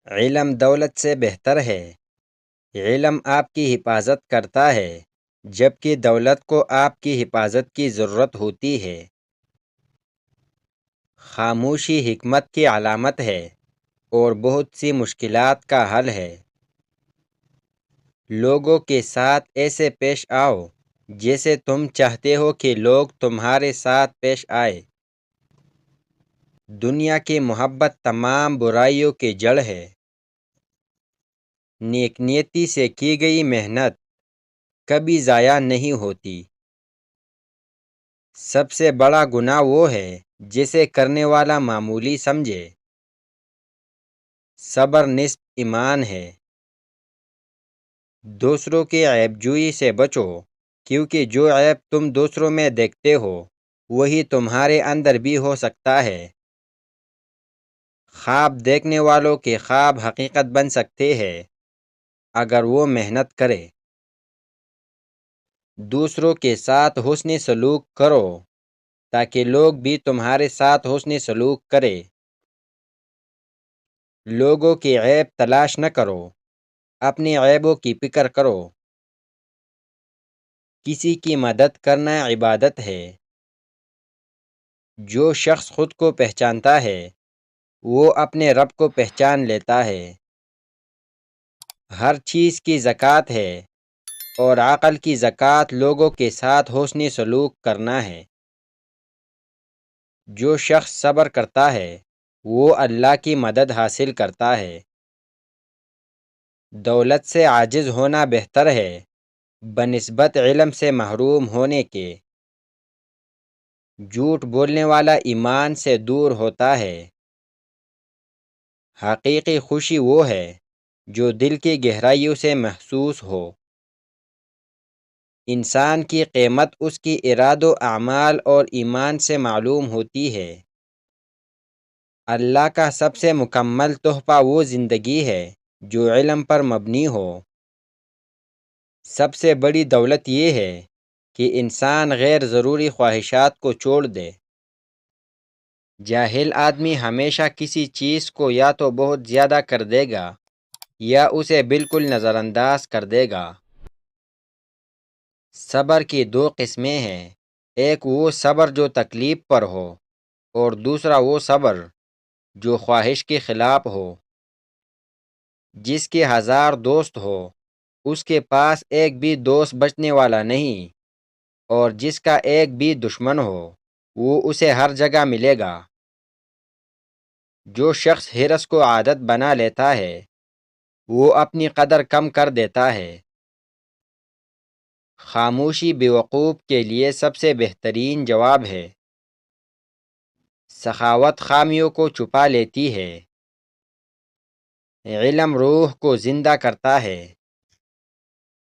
علم دولت سے بہتر ہے۔ علم آپ کی حفاظت کرتا ہے، جبکہ دولت کو آپ کی حفاظت کی ضرورت ہوتی ہے۔ خاموشی حکمت کی علامت ہے اور بہت سی مشکلات کا حل ہے۔ لوگوں کے ساتھ ایسے پیش آؤ جیسے تم چاہتے ہو کہ لوگ تمہارے ساتھ پیش آئے۔ دنیا کی محبت تمام برائیوں کی جڑ ہے۔ نیک نیتی سے کی گئی محنت کبھی ضائع نہیں ہوتی۔ سب سے بڑا گناہ وہ ہے جسے کرنے والا معمولی سمجھے۔ صبر نصف ایمان ہے۔ دوسروں کی عیب جوئی سے بچو، کیونکہ جو عیب تم دوسروں میں دیکھتے ہو وہی تمہارے اندر بھی ہو سکتا ہے۔ خواب دیکھنے والوں کے خواب حقیقت بن سکتے ہیں اگر وہ محنت کرے۔ دوسروں کے ساتھ حسن سلوک کرو تاکہ لوگ بھی تمہارے ساتھ حسن سلوک کرے۔ لوگوں کی عیب تلاش نہ کرو، اپنی عیبوں کی فکر کرو۔ کسی کی مدد کرنا عبادت ہے۔ جو شخص خود کو پہچانتا ہے وہ اپنے رب کو پہچان لیتا ہے۔ ہر چیز کی زکوٰۃ ہے اور عقل کی زکوٰۃ لوگوں کے ساتھ حسن سلوک کرنا ہے۔ جو شخص صبر کرتا ہے وہ اللہ کی مدد حاصل کرتا ہے۔ دولت سے عاجز ہونا بہتر ہے بنسبت علم سے محروم ہونے کے۔ جھوٹ بولنے والا ایمان سے دور ہوتا ہے۔ حقیقی خوشی وہ ہے جو دل کی گہرائیوں سے محسوس ہو۔ انسان کی قیمت اس کی اراد و اعمال اور ایمان سے معلوم ہوتی ہے۔ اللہ کا سب سے مکمل تحفہ وہ زندگی ہے جو علم پر مبنی ہو۔ سب سے بڑی دولت یہ ہے کہ انسان غیر ضروری خواہشات کو چھوڑ دے۔ جاہل آدمی ہمیشہ کسی چیز کو یا تو بہت زیادہ کر دے گا یا اسے بالکل نظر انداز کر دے گا۔ صبر کی دو قسمیں ہیں، ایک وہ صبر جو تکلیف پر ہو اور دوسرا وہ صبر جو خواہش کے خلاف ہو۔ جس کے 1000 دوست ہو اس کے پاس ایک بھی دوست بچنے والا نہیں، اور جس کا ایک بھی دشمن ہو وہ اسے ہر جگہ ملے گا۔ جو شخص حرص کو عادت بنا لیتا ہے وہ اپنی قدر کم کر دیتا ہے۔ خاموشی بیوقوف کے لیے سب سے بہترین جواب ہے۔ سخاوت خامیوں کو چھپا لیتی ہے۔ علم روح کو زندہ کرتا ہے۔